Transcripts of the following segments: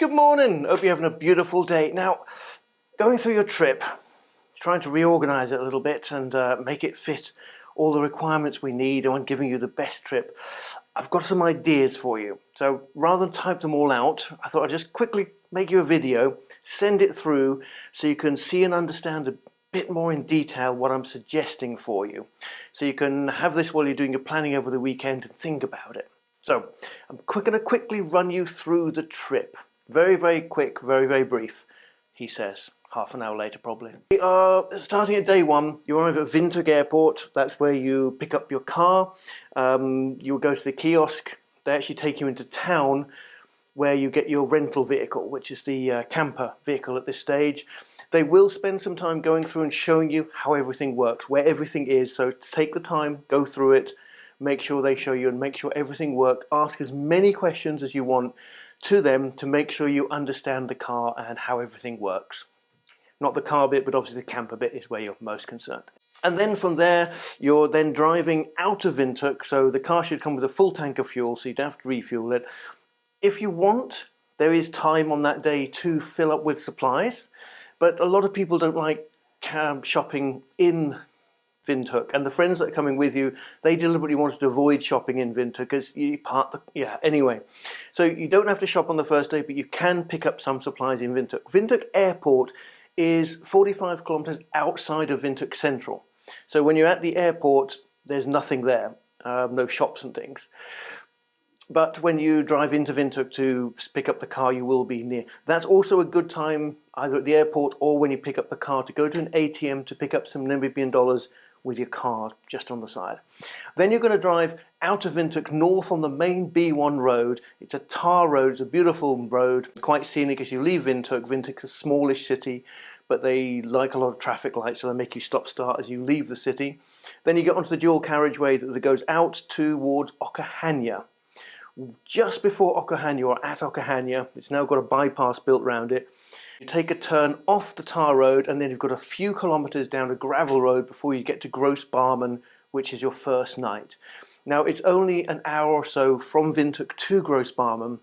Good morning. Hope you're having a beautiful day. Now, going through your trip, trying to reorganize it a little bit and make it fit all the requirements we need on giving you the best trip. I've got some ideas for you. So rather than type them all out, I thought I'd just quickly make you a video, send it through so you can see and understand a bit more in detail what I'm suggesting for you. So you can have this while you're doing your planning over the weekend and think about it. So I'm going to quickly run you through the trip. Very, very quick, very, very brief, he says. Half an hour later, probably. We are starting at day one. You arrive at Windhoek Airport. That's where you pick up your car. You'll go to the kiosk. They actually take you into town where you get your rental vehicle, which is the camper vehicle at this stage. They will spend some time going through and showing you how everything works, where everything is. So take the time, go through it, make sure they show you and make sure everything works. Ask as many questions as you want to them to make sure you understand the car and how everything works. Not the car bit, but obviously the camper bit is where you're most concerned. And then from there, you're then driving out of Windhoek, so the car should come with a full tank of fuel, so you don't have to refuel it. If you want, there is time on that day to fill up with supplies, but a lot of people don't like shopping in Windhoek, and the friends that are coming with you, they deliberately wanted to avoid shopping in Windhoek because you anyway. So you don't have to shop on the first day, but you can pick up some supplies in Windhoek. Windhoek Airport is 45 kilometers outside of Windhoek Central. So when you're at the airport, there's nothing there, no shops and things. But when you drive into Windhoek to pick up the car, you will be near. That's also a good time, either at the airport or when you pick up the car, to go to an ATM to pick up some Namibian dollars with your card just on the side. Then you're going to drive out of Windhoek north on the main B1 road. It's a tar road, it's a beautiful road, quite scenic as you leave Windhoek. Windhoek's a smallish city, but they like a lot of traffic lights, so they make you stop-start as you leave the city. Then you get onto the dual carriageway that goes out towards Okaukuejo. Just before Okaukuejo, or at Okaukuejo, it's now got a bypass built around it. You take a turn off the tar road and then you've got a few kilometres down a gravel road before you get to Grootbarmen, which is your first night. Now it's only an hour or so from Windhoek to Grootbarmen,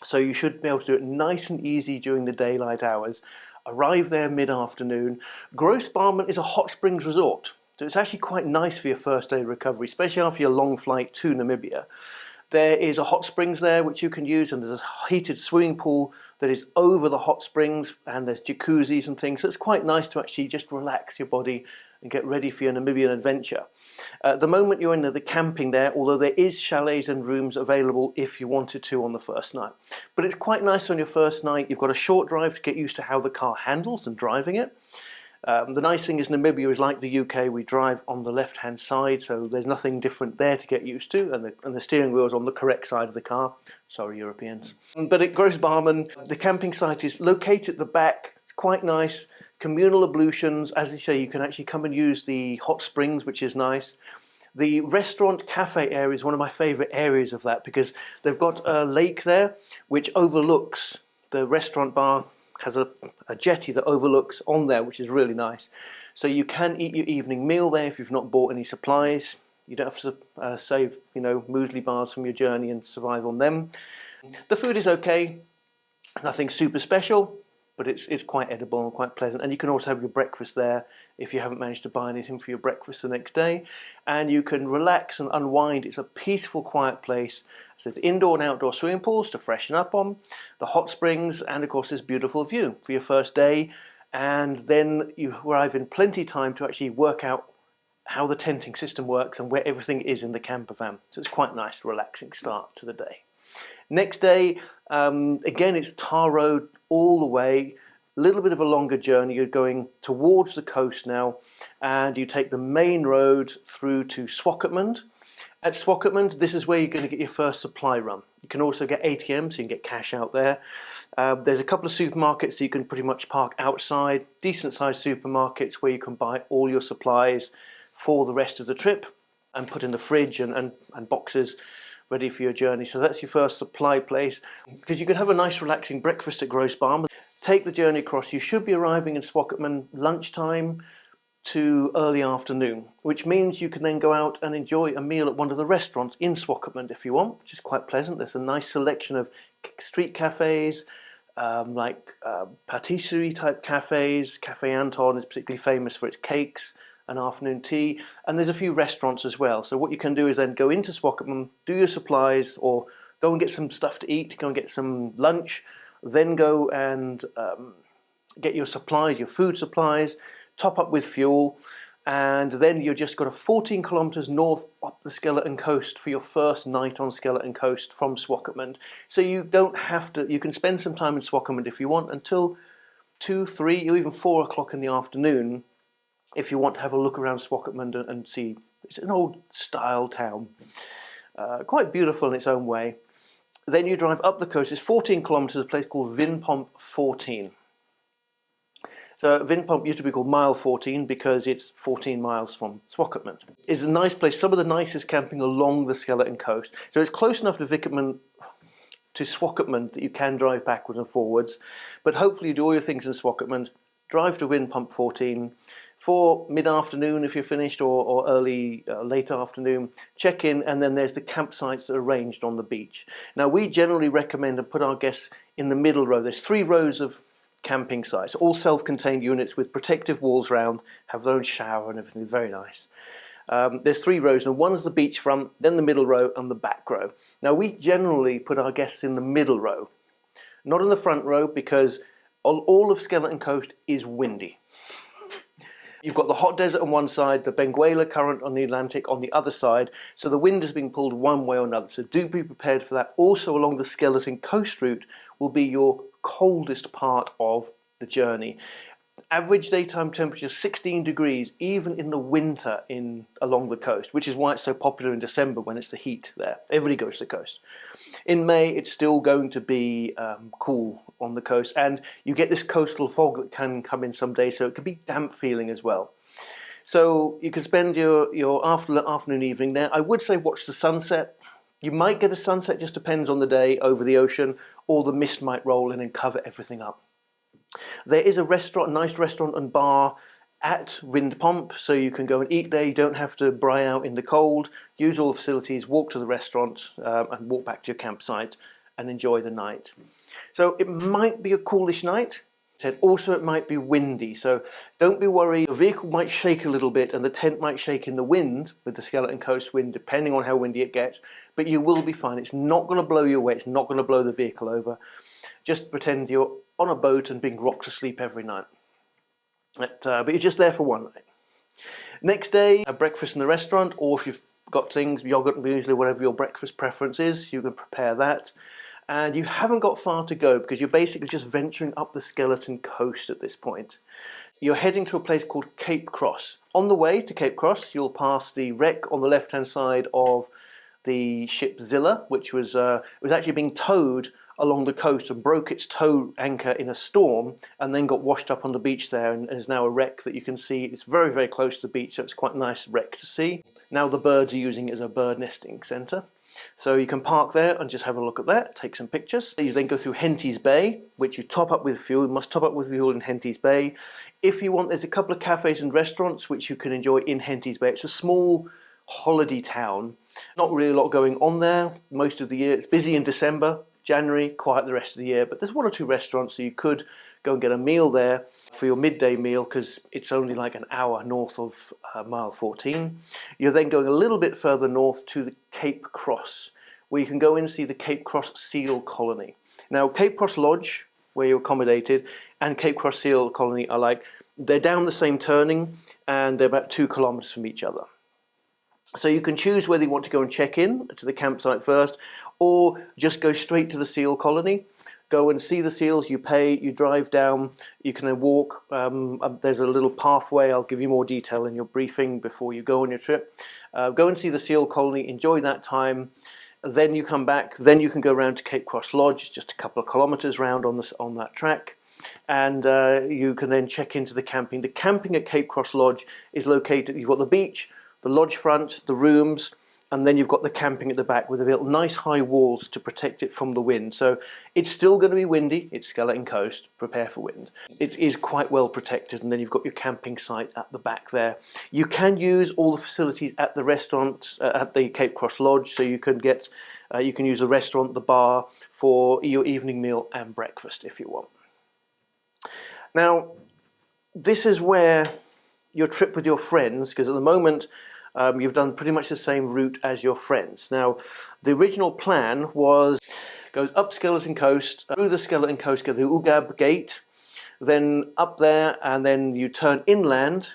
so you should be able to do it nice and easy during the daylight hours. Arrive there mid-afternoon. Grootbarmen is a hot springs resort, so it's actually quite nice for your first day recovery, especially after your long flight to Namibia. There is a hot springs there which you can use, and there's a heated swimming pool that is over the hot springs, and there's jacuzzis and things, so it's quite nice to actually just relax your body and get ready for your Namibian adventure. At the moment you're in the camping there, although there is chalets and rooms available if you wanted to on the first night. But it's quite nice on your first night. You've got a short drive to get used to how the car handles and driving it. The nice thing is Namibia is like the UK, we drive on the left hand side, so there's nothing different there to get used to, and the steering wheel is on the correct side of the car. Sorry Europeans. But at Grootbarmen, the camping site is located at the back. It's quite nice, communal ablutions, as they say, you can actually come and use the hot springs, which is nice. The restaurant cafe area is one of my favourite areas of that because they've got a lake there which overlooks the restaurant bar. Has a jetty that overlooks on there, which is really nice. So you can eat your evening meal there if you've not bought any supplies. You don't have to save, muesli bars from your journey and survive on them. The food is okay, nothing super special, but it's quite edible and quite pleasant. And you can also have your breakfast there if you haven't managed to buy anything for your breakfast the next day. And you can relax and unwind. It's a peaceful, quiet place. So it's indoor and outdoor swimming pools to freshen up on, the hot springs, and of course this beautiful view for your first day. And then you arrive in plenty of time to actually work out how the tenting system works and where everything is in the camper van. So it's quite a nice, relaxing start to the day. Next day, again, it's tar road all the way, a little bit of a longer journey. You're going towards the coast now, and you take the main road through to Swakopmund. At Swakopmund, this is where you're going to get your first supply run. You can also get ATMs, so you can get cash out there. There's a couple of supermarkets that you can pretty much park outside, decent-sized supermarkets where you can buy all your supplies for the rest of the trip and put in the fridge and boxes ready for your journey. So that's your first supply place, because you can have a nice relaxing breakfast at Grootbarmen. Take the journey across. You should be arriving in Swakopmund lunchtime to early afternoon, which means you can then go out and enjoy a meal at one of the restaurants in Swakopmund if you want, which is quite pleasant. There's a nice selection of street cafes, like patisserie type cafes. Cafe Anton is particularly famous for its cakes and afternoon tea, and there's a few restaurants as well. So what you can do is then go into Swakopmund, do your supplies, or go and get some stuff to eat, go and get some lunch, then go and get your supplies, your food supplies, top up with fuel, and then you've just got a 14 kilometers north up the Skeleton Coast for your first night on Skeleton Coast from Swakopmund. So you don't have to, you can spend some time in Swakopmund if you want until 2, 3, or even 4 o'clock in the afternoon if you want to have a look around Swakopmund and see. It's an old style town, quite beautiful in its own way. Then you drive up the coast. It's 14 kilometers, a place called Vinpomp 14. So Vinpomp used to be called Mile 14 because it's 14 miles from Swakopmund. It's a nice place, some of the nicest camping along the Skeleton Coast. So it's close enough to Swakopmund that you can drive backwards and forwards, but hopefully you do all your things in Swakopmund, drive to Vinpomp 14 for mid-afternoon if you're finished, or early, late afternoon, check in, and then there's the campsites that are arranged on the beach. Now we generally recommend and put our guests in the middle row. There's 3 rows of camping sites, all self-contained units with protective walls around, have their own shower and everything, very nice. There's 3 rows, and one's the beachfront, then the middle row, and the back row. Now we generally put our guests in the middle row, not in the front row, because all of Skeleton Coast is windy. You've got the hot desert on one side, the Benguela Current on the Atlantic on the other side, so the wind is being pulled one way or another, so do be prepared for that. Also along the Skeleton Coast route will be your coldest part of the journey. Average daytime temperature 16 degrees even in the winter along the coast, which is why it's so popular in December when it's the heat there. Everybody goes to the coast. In May it's still going to be cool on the coast, and you get this coastal fog that can come in some days, so it can be damp feeling as well. So you can spend your afternoon, evening there. I would say watch the sunset. You might get a sunset, just depends on the day, over the ocean, or the mist might roll in and cover everything up. There is a restaurant, nice restaurant and bar at Vinpomp, so you can go and eat there. You don't have to bry out in the cold. Use all the facilities, walk to the restaurant, and walk back to your campsite and enjoy the night. So it might be a coolish night. Also it might be windy, so don't be worried. The vehicle might shake a little bit and the tent might shake in the wind with the Skeleton Coast wind, depending on how windy it gets, but you will be fine. It's not going to blow you away, it's not going to blow the vehicle over. Just pretend you're on a boat and being rocked to sleep every night. But you're just there for one night. Next day, a breakfast in the restaurant, or if you've got things, yogurt and muesli, whatever your breakfast preference is, you can prepare that. And you haven't got far to go because you're basically just venturing up the Skeleton Coast at this point. You're heading to a place called Cape Cross. On the way to Cape Cross, you'll pass the wreck on the left-hand side of the ship Zilla, which was actually being towed along the coast and broke its tow anchor in a storm and then got washed up on the beach there, and is now a wreck that you can see. It's very, very close to the beach, so it's quite a nice wreck to see. Now the birds are using it as a bird nesting centre. So you can park there and just have a look at that, take some pictures. You then go through Henty's Bay, which you top up with fuel. You must top up with fuel in Henty's Bay. If you want, there's a couple of cafes and restaurants which you can enjoy in Henty's Bay. It's a small holiday town. Not really a lot going on there most of the year. It's busy in December, January, quiet the rest of the year. But there's 1 or 2 restaurants, so you could go and get a meal there for your midday meal, because it's only like an hour north of mile 14. You're then going a little bit further north to the Cape Cross, where you can go in and see the Cape Cross Seal Colony. Now Cape Cross Lodge, where you're accommodated, and Cape Cross Seal Colony are they're down the same turning, and they're about 2 kilometers from each other. So you can choose whether you want to go and check in to the campsite first, or just go straight to the seal colony. Go and see the seals, you pay, you drive down, you can then walk. There's a little pathway, I'll give you more detail in your briefing before you go on your trip. Go and see the seal colony, enjoy that time, then you come back, then you can go around to Cape Cross Lodge, just a couple of kilometres round on that track. And you can then check into the camping. The camping at Cape Cross Lodge is located, you've got the beach, the lodge front, the rooms, and then you've got the camping at the back with a little nice high walls to protect it from the wind. So it's still going to be windy, it's Skeleton Coast, prepare for wind. It is quite well protected, and then you've got your camping site at the back there. You can use all the facilities at the restaurant at the Cape Cross Lodge, so you can get You can use the restaurant, the bar, for your evening meal and breakfast if you want. Now, this is where your trip with your friends, because at the moment you've done pretty much the same route as your friends. Now, the original plan was go up Skeleton Coast, through the Skeleton Coast, go to the Ugab Gate, then up there, and then you turn inland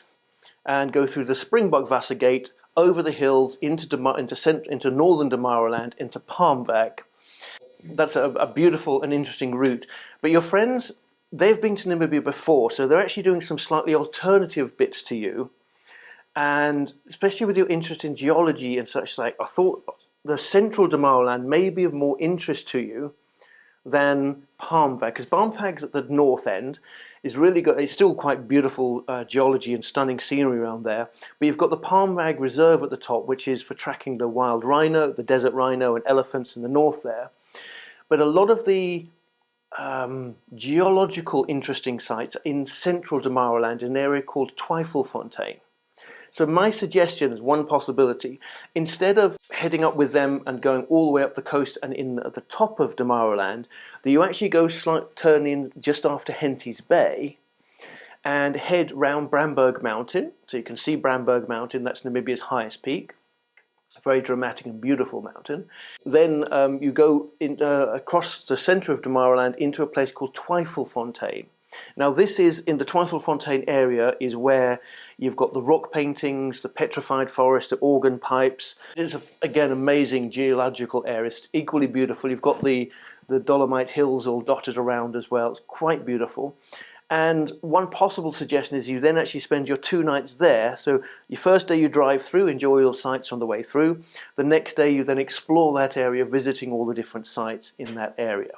and go through the Springbok-Wasser Gate, over the hills into northern Damaraland, into Palmweg. That's a beautiful and interesting route. But your friends, they've been to Namibia before, so they're actually doing some slightly alternative bits to you. And especially with your interest in geology and such, like, I thought the central Damaraland may be of more interest to you than Palmweg, because Palmweg's at the north end, is really good. It's still quite beautiful geology and stunning scenery around there. But you've got the Palmweg Reserve at the top, which is for tracking the wild rhino, the desert rhino, and elephants in the north there. But a lot of the geological interesting sites are in central Damaraland, in an area called Twyfelfontein. So my suggestion is one possibility. Instead of heading up with them and going all the way up the coast and in at the top of Damaraland, that you actually go turn in just after Henties Bay and head round Bramberg Mountain. So you can see Bramberg Mountain, that's Namibia's highest peak. A very dramatic and beautiful mountain. Then you go across the centre of Damaraland into a place called Twyfelfontein. Now this is, in the Twyfelfontein area, is where you've got the rock paintings, the petrified forest, the organ pipes. It's, again, amazing geological area. It's equally beautiful. You've got the Dolomite Hills all dotted around as well. It's quite beautiful. And one possible suggestion is you then actually spend your 2 nights there. So your first day you drive through, enjoy all the sites on the way through. The next day you then explore that area, visiting all the different sites in that area.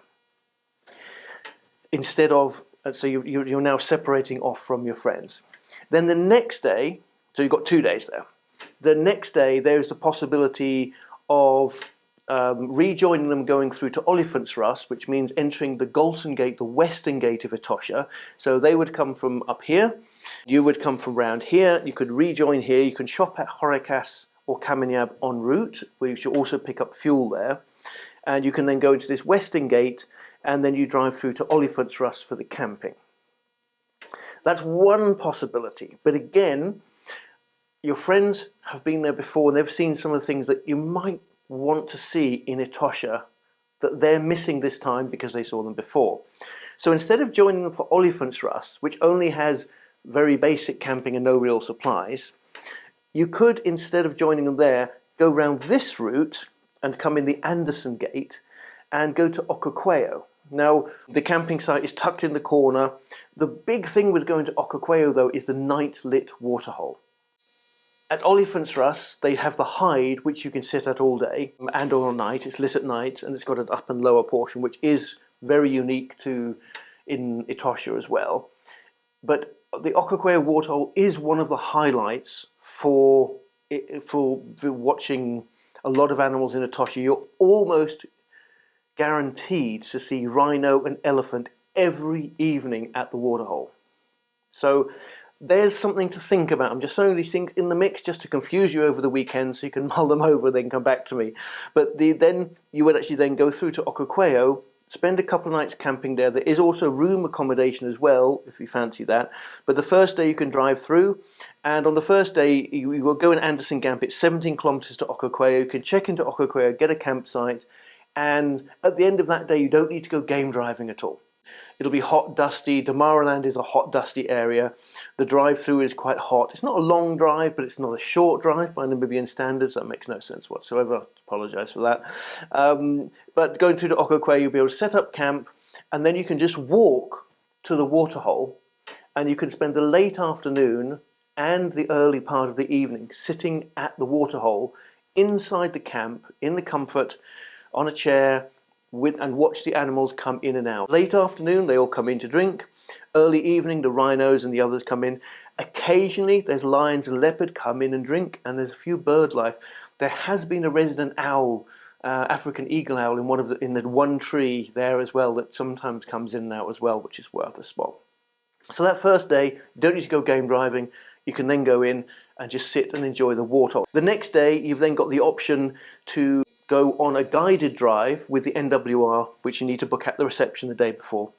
Instead of, so you're now separating off from your friends. Then the next day, so you've got 2 days there. The next day there's the possibility of rejoining them going through to Olifantsrus, which means entering the Golden Gate, the western gate of Etosha. So they would come from up here, you would come from round here, you could rejoin here, you can shop at Horekas or Kaminyab en route, where you should also pick up fuel there. And you can then go into this western gate, and then you drive through to Olifantsrus for the camping. That's one possibility, but again, your friends have been there before and they've seen some of the things that you might want to see in Etosha that they're missing this time because they saw them before. So instead of joining them for Olifantsrus, which only has very basic camping and no real supplies, you could, instead of joining them there, go round this route and come in the Anderson Gate and go to Okaukuejo. Now, the camping site is tucked in the corner. The big thing with going to Okaukuejo, though, is the night-lit waterhole. At Olifantsrus, they have the hide, which you can sit at all day and all night. It's lit at night, and it's got an up and lower portion, which is very unique to in Etosha as well. But the Okaukuejo waterhole is one of the highlights for watching a lot of animals in Etosha. You're almost guaranteed to see rhino and elephant every evening at the waterhole. So there's something to think about. I'm just throwing these things in the mix just to confuse you over the weekend so you can mull them over and then come back to me. But then you would actually then go through to Okaukuejo, spend a couple of nights camping there. There is also room accommodation as well, if you fancy that. But the first day you can drive through, and on the first day you will go in Anderson Camp. It's 17 kilometers to Okaukuejo. You can check into Okaukuejo, get a campsite, and at the end of that day you don't need to go game driving at all. It'll be hot, dusty. Damaraland is a hot, dusty area. The drive-through is quite hot. It's not a long drive, but it's not a short drive by Namibian standards. That makes no sense whatsoever. I apologise for that. But going through to Okaukuejo, you'll be able to set up camp, and then you can just walk to the waterhole, and you can spend the late afternoon and the early part of the evening sitting at the waterhole inside the camp, in the comfort, on a chair, and watch the animals come in and out. Late afternoon, they all come in to drink. Early evening, the rhinos and the others come in. Occasionally, there's lions and leopard come in and drink, and there's a few bird life. There has been a resident owl, African eagle owl, in the one tree there as well that sometimes comes in and out as well, which is worth a spot. So that first day, you don't need to go game driving. You can then go in and just sit and enjoy the waterhole. The next day, you've then got the option to go on a guided drive with the NWR, which you need to book at the reception the day before,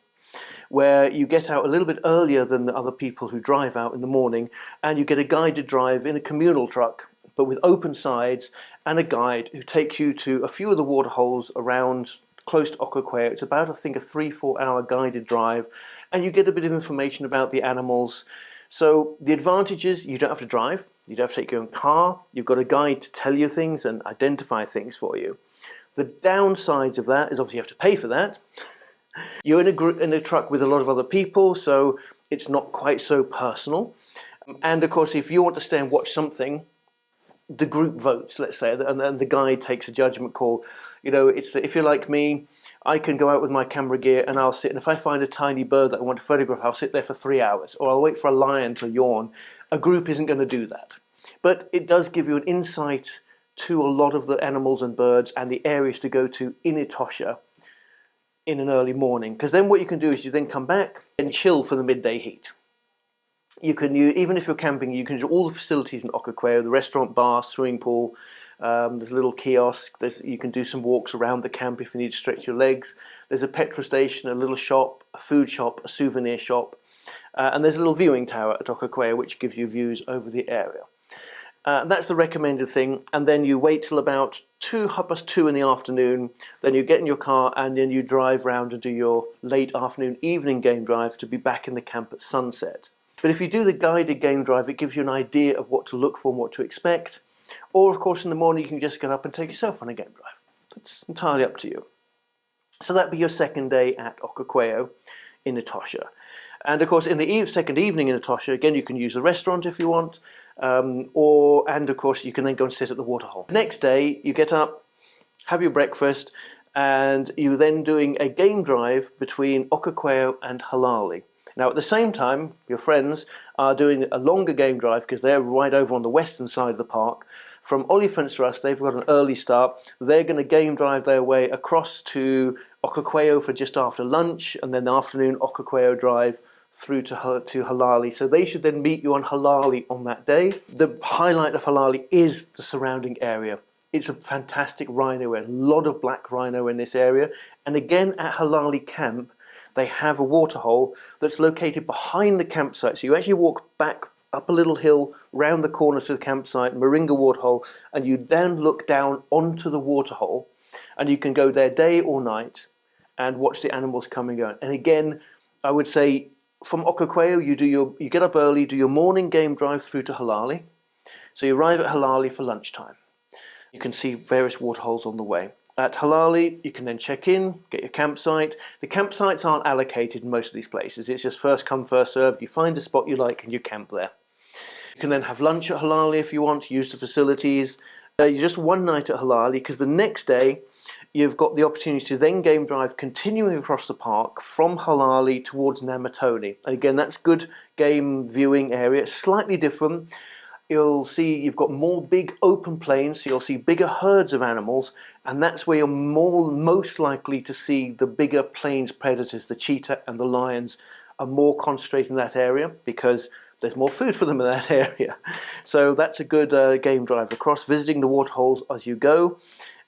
where you get out a little bit earlier than the other people who drive out in the morning, and you get a guided drive in a communal truck, but with open sides, and a guide who takes you to a few of the waterholes around close to Okaukuejo. It's about, I think, a 3-4 hour guided drive, and you get a bit of information about the animals. So the advantage is you don't have to drive, you don't have to take your own car, you've got a guide to tell you things and identify things for you. The downsides of that is obviously you have to pay for that. You're in a truck with a lot of other people, so it's not quite so personal. And of course, if you want to stay and watch something, the group votes, let's say, and then the guide takes a judgment call. You know, it's, if you're like me, I can go out with my camera gear and I'll sit, and if I find a tiny bird that I want to photograph, I'll sit there for 3 hours, or I'll wait for a lion to yawn. A group isn't going to do that. But it does give you an insight to a lot of the animals and birds and the areas to go to in Etosha in an early morning. Because then what you can do is you then come back and chill for the midday heat. You can, even if you're camping, you can do all the facilities in Okaukuejo, the restaurant, bar, swimming pool. There's a little kiosk. You can do some walks around the camp if you need to stretch your legs. There's a petrol station, a little shop, a food shop, a souvenir shop. And there's a little viewing tower at Okaukuejo which gives you views over the area. That's the recommended thing. And then you wait till about 2:30 in the afternoon. Then you get in your car and then you drive round and do your late afternoon, evening game drive to be back in the camp at sunset. But if you do the guided game drive, it gives you an idea of what to look for and what to expect. Or, of course, in the morning you can just get up and take yourself on a game drive. It's entirely up to you. So that'd be your second day at Okaukuejo in Etosha. And, of course, in the second evening in Etosha, again, you can use the restaurant if you want. And, of course, you can then go and sit at the waterhole. Next day, you get up, have your breakfast, and you're then doing a game drive between Okaukuejo and Halali. Now, at the same time, your friends are doing a longer game drive because they're right over on the western side of the park. From Olifantsrust, they've got an early start. They're going to game drive their way across to Okaukuejo for just after lunch, and then the afternoon Okaukuejo drive through to Halali. So they should then meet you on Halali on that day. The highlight of Halali is the surrounding area. It's a fantastic rhino area, a lot of black rhino in this area. And again, at Halali camp, they have a waterhole that's located behind the campsite. So you actually walk back up a little hill, round the corner to the campsite, Moringa waterhole, and you then look down onto the waterhole, and you can go there day or night and watch the animals come and go. And again, I would say from Okaukuejo, you get up early, do your morning game drive through to Halali. So you arrive at Halali for lunchtime. You can see various waterholes on the way. At Halali, you can then check in, get your campsite. The campsites aren't allocated in most of these places. It's just first come, first served. You find a spot you like and you camp there. You can then have lunch at Halali if you want, use the facilities. You're just one night at Halali because the next day you've got the opportunity to then game drive continuing across the park from Halali towards Namatoni. And again, that's good game viewing area, slightly different. You'll see you've got more big open plains, so you'll see bigger herds of animals, and that's where you're most likely to see the bigger plains predators. The cheetah and the lions are more concentrated in that area because there's more food for them in that area. So that's a good game drive across, visiting the waterholes as you go,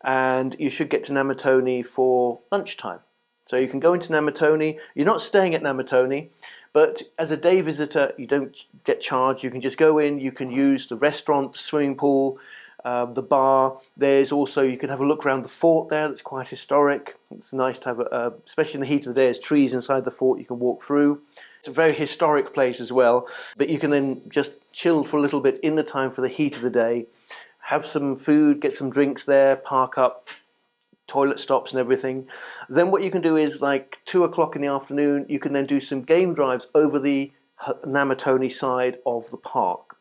and you should get to Namatoni for lunchtime. So you can go into Namatoni. You're not staying at Namatoni, but as a day visitor, you don't get charged. You can just go in, you can use the restaurant, the swimming pool, the bar. There's also, you can have a look around the fort there, that's quite historic. It's nice to have, especially in the heat of the day, there's trees inside the fort you can walk through. It's a very historic place as well, but you can then just chill for a little bit in the time for the heat of the day, have some food, get some drinks there, park up, toilet stops and everything. Then what you can do is like 2 o'clock in the afternoon, you can then do some game drives over the Namatoni side of the park,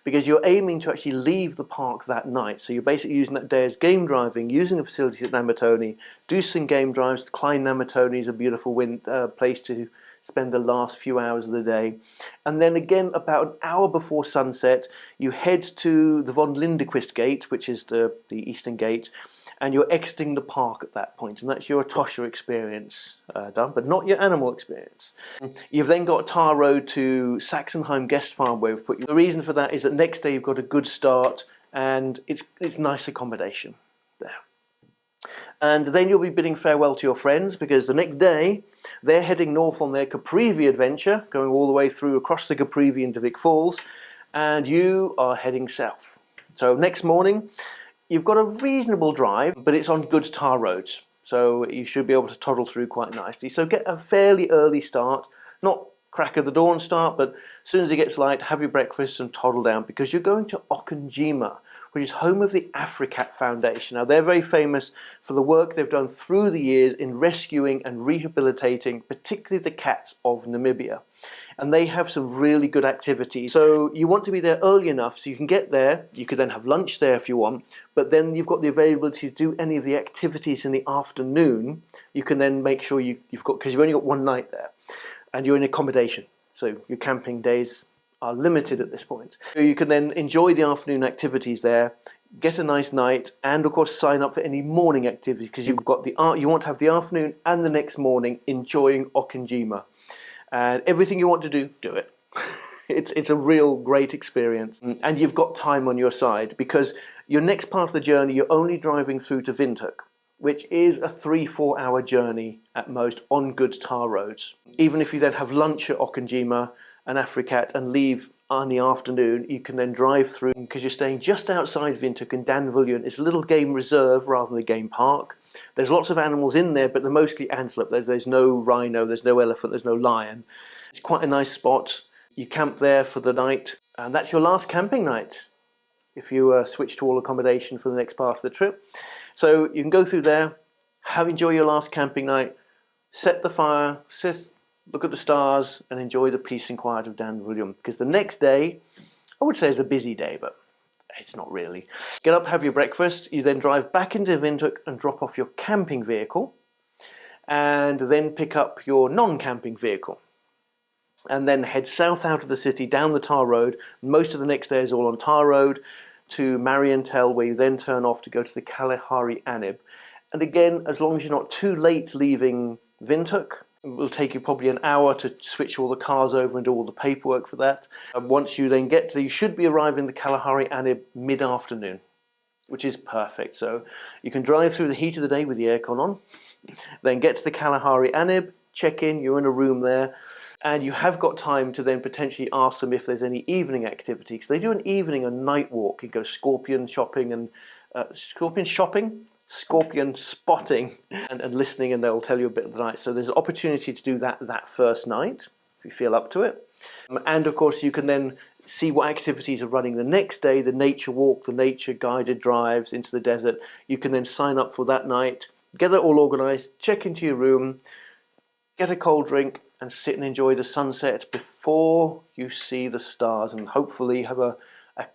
because you're aiming to actually leave the park that night. So you're basically using that day as game driving, using the facilities at Namatoni, do some game drives. Klein Namatoni is a beautiful place to spend the last few hours of the day. And then again, about an hour before sunset, you head to the Von Lindequist Gate, which is the eastern gate, and you're exiting the park at that point, and that's your Etosha experience done, but not your animal experience. You've then got a tar road to Saxenheim Guest Farm where we've put you. The reason for that is that next day you've got a good start, and it's nice accommodation there. And then you'll be bidding farewell to your friends, because the next day they're heading north on their Caprivi adventure, going all the way through across the Caprivi into Vic Falls, and you are heading south. So next morning, you've got a reasonable drive, but it's on good tar roads, so you should be able to toddle through quite nicely. So get a fairly early start, not crack of the dawn start, but as soon as it gets light, have your breakfast and toddle down, because you're going to Okima, which is home of the Africat Foundation. Now, they're very famous for the work they've done through the years in rescuing and rehabilitating, particularly the cats of Namibia. And they have some really good activities. So you want to be there early enough so you can get there. You could then have lunch there if you want, but then you've got the availability to do any of the activities in the afternoon. You can then make sure you've got, because you've only got one night there, and you're in accommodation. So your camping days are limited at this point. So you can then enjoy the afternoon activities there, get a nice night, and of course sign up for any morning activities, because you want to have the afternoon and the next morning enjoying Okima. And everything you want to do, do it. It's a real great experience. And you've got time on your side, because your next part of the journey, you're only driving through to Windhoek, which is a 3-4 hour journey at most on good tar roads. Even if you then have lunch at Okima and Africat and leave in the afternoon, you can then drive through, because you're staying just outside Windhoek in Danvillion. It's a little game reserve rather than a game park. There's lots of animals in there, but they're mostly antelope. There's no rhino, there's no elephant, there's no lion. It's quite a nice spot. You camp there for the night, and that's your last camping night if you switch to all accommodation for the next part of the trip. So you can go through there, enjoy your last camping night, set the fire, sit, look at the stars, and enjoy the peace and quiet of Danvillion. Because the next day, I would say, is a busy day, but it's not really. Get up, have your breakfast. You then drive back into Windhoek and drop off your camping vehicle, and then pick up your non-camping vehicle, and then head south out of the city down the tar road. Most of the next day is all on tar road to Marientel, where you then turn off to go to the Kalahari Anib. And again, as long as you're not too late leaving Windhoek, it will take you probably an hour to switch all the cars over and do all the paperwork for that. Once you then get to, you should be arriving the Kalahari Anib mid-afternoon, which is perfect. So you can drive through the heat of the day with the aircon on, then get to the Kalahari Anib, check in, you're in a room there, and you have got time to then potentially ask them if there's any evening activity. Because they do an evening and night walk. You go scorpion shopping and scorpion spotting and listening, and they'll tell you a bit of the night. So there's an opportunity to do that first night if you feel up to it. And of course you can then see what activities are running the next day, the nature walk, the nature guided drives into the desert. You can then sign up for that night, get that all organised, check into your room, get a cold drink, and sit and enjoy the sunset before you see the stars, and hopefully have a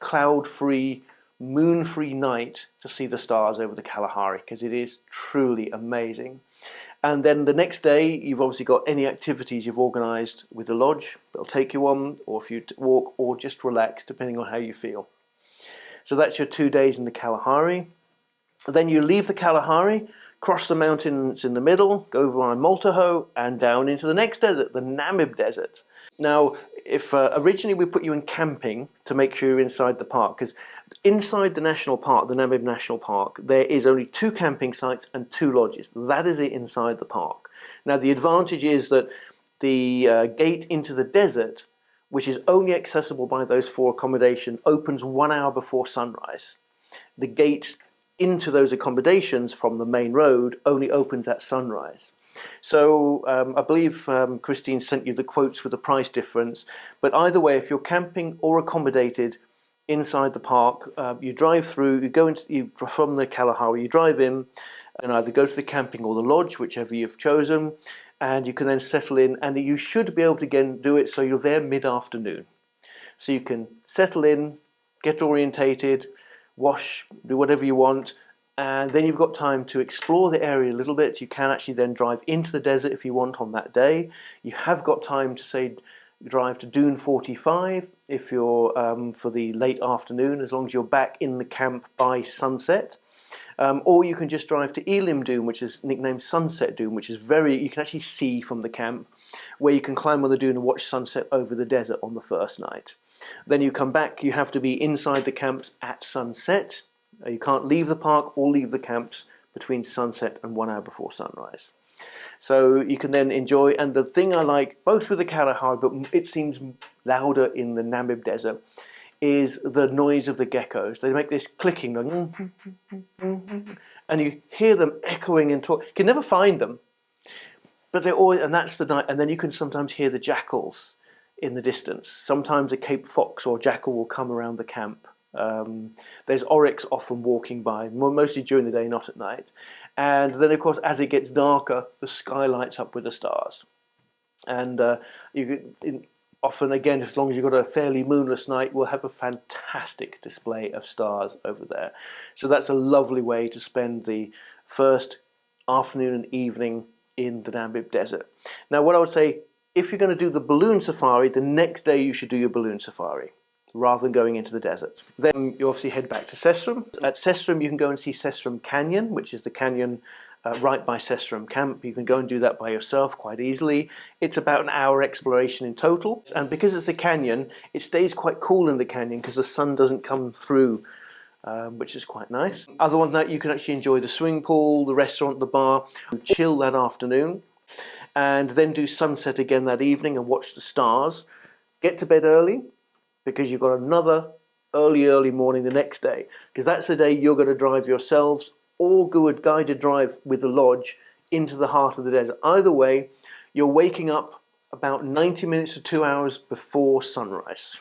cloud-free, moon-free night to see the stars over the Kalahari, because it is truly amazing. And then the next day, you've obviously got any activities you've organised with the lodge that'll take you on, or if you walk or just relax, depending on how you feel. So that's your 2 days in the Kalahari. Then you leave the Kalahari, cross the mountains in the middle, go over on Maltaho, and down into the next desert, the Namib Desert. Now, if originally we put you in camping to make sure you're inside the park, because inside the national park, the Namib National Park, there is only 2 camping sites and 2 lodges. That is it inside the park. Now, the advantage is that the gate into the desert, which is only accessible by those 4 accommodation, opens 1 hour before sunrise. The gate into those accommodations from the main road only opens at sunrise. So I believe Christine sent you the quotes with the price difference, but either way, if you're camping or accommodated inside the park, you drive through, from the Kalahari, you drive in and either go to the camping or the lodge, whichever you've chosen, and you can then settle in, and you should be able to again do it so you're there mid-afternoon. So you can settle in, get orientated, wash, do whatever you want, and then you've got time to explore the area a little bit. You can actually then drive into the desert if you want on that day. You have got time to, say, drive to Dune 45 if you're for the late afternoon, as long as you're back in the camp by sunset. Or you can just drive to Elim Dune, which is nicknamed Sunset Dune, which is you can actually see from the camp, where you can climb on the dune and watch sunset over the desert on the first night. Then you come back, you have to be inside the camps at sunset. You can't leave the park or leave the camps between sunset and 1 hour before sunrise. So you can then enjoy, and the thing I like both with the Kalahari, but it seems louder in the Namib desert, is the noise of the geckos. They make this clicking, and you hear them echoing and talk. You can never find them, but they're always, and that's the night. And then you can sometimes hear the jackals in the distance. Sometimes a Cape fox or jackal will come around the camp. There's oryx often walking by, mostly during the day, not at night. And then, of course, as it gets darker, the sky lights up with the stars. And you could, often, again, as long as you've got a fairly moonless night, we'll have a fantastic display of stars over there. So that's a lovely way to spend the first afternoon and evening in the Namib desert. Now, what I would say, if you're going to do the balloon safari, the next day you should do your balloon safari, rather than going into the desert. Then you obviously head back to Sesrem. At Sesrem, you can go and see Sesrem Canyon, which is the canyon right by Sesrem Camp. You can go and do that by yourself quite easily. It's about an hour exploration in total. And because it's a canyon, it stays quite cool in the canyon because the sun doesn't come through, which is quite nice. Other than that, you can actually enjoy the swimming pool, the restaurant, the bar, chill that afternoon, and then do sunset again that evening and watch the stars. Get to bed early, because you've got another early morning the next day, because that's the day you're going to drive yourselves or do a guided drive with the lodge into the heart of the desert. Either way, you're waking up about 90 minutes to 2 hours before sunrise.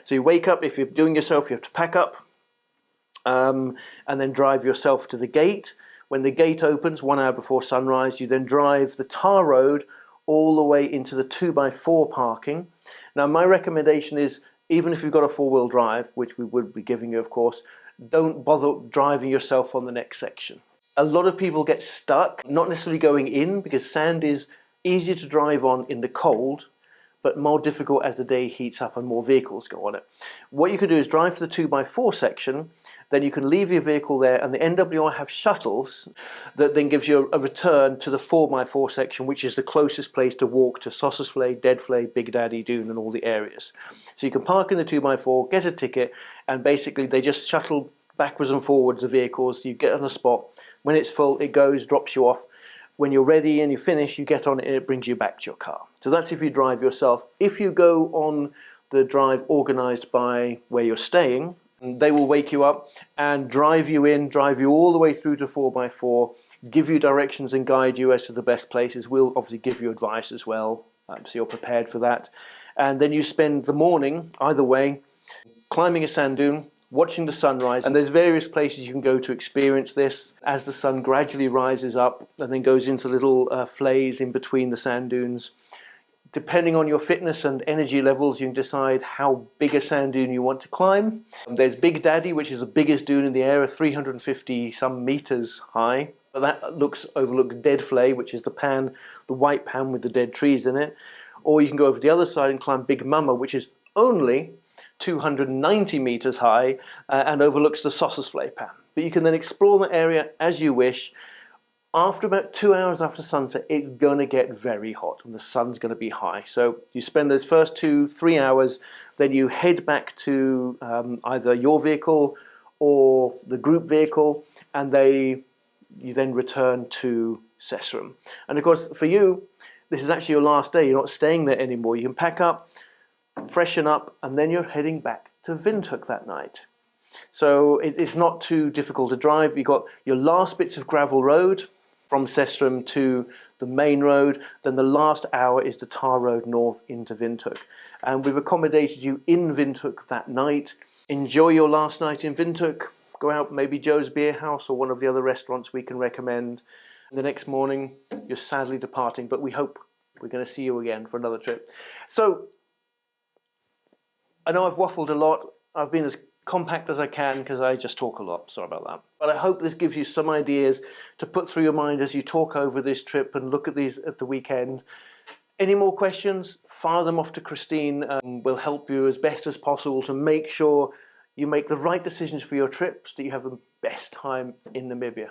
So you wake up, if you're doing yourself, you have to pack up and then drive yourself to the gate. When the gate opens 1 hour before sunrise, you then drive the tar road all the way into the 2x4 parking. Now, my recommendation is, even if you've got a four-wheel drive, which we would be giving you, of course, don't bother driving yourself on the next section. A lot of people get stuck, not necessarily going in, because sand is easier to drive on in the cold, but more difficult as the day heats up and more vehicles go on it. What you can do is drive to the 2x4 section, then you can leave your vehicle there, and the NWI have shuttles that then gives you a return to the 4x4 section, which is the closest place to walk to Sossusvlei, Deadvlei, Big Daddy Dune and all the areas. So you can park in the 2x4, get a ticket, and basically they just shuttle backwards and forwards the vehicles. You get on the spot. When it's full, it goes, drops you off. When you're ready and you finish, you get on it and it brings you back to your car. So that's if you drive yourself. If you go on the drive organised by where you're staying, they will wake you up and drive you all the way through to 4x4, give you directions and guide you as to the best places. We'll obviously give you advice as well, so you're prepared for that. And then you spend the morning, either way, climbing a sand dune, watching the sunrise, and there's various places you can go to experience this as the sun gradually rises up and then goes into little flays in between the sand dunes. Depending on your fitness and energy levels, you can decide how big a sand dune you want to climb. There's Big Daddy, which is the biggest dune in the area, 350 some meters high. But that overlooks Deadvlei, which is the white pan with the dead trees in it. Or you can go over the other side and climb Big Mama, which is only 290 meters high and overlooks the Sossusvlei pan. But you can then explore the area as you wish. After about 2 hours after sunset, it's going to get very hot and the sun's going to be high. So you spend those first 2-3 hours, then you head back to either your vehicle or the group vehicle, and you then return to Sesrem. And of course, for you, this is actually your last day. You're not staying there anymore. You can pack up, freshen up, and then you're heading back to Windhoek that night. So it's not too difficult to drive. You've got your last bits of gravel road from Sesrem to the main road. Then the last hour is the tar road north into Windhoek. And we've accommodated you in Windhoek that night. Enjoy your last night in Windhoek. Go out, maybe Joe's Beer House or one of the other restaurants we can recommend. The next morning, you're sadly departing, but we hope we're going to see you again for another trip. So, I know I've waffled a lot. I've been as compact as I can because I just talk a lot. Sorry about that. But I hope this gives you some ideas to put through your mind as you talk over this trip and look at these at the weekend. Any more questions? Fire them off to Christine. We'll help you as best as possible to make sure you make the right decisions for your trips, that you have the best time in Namibia.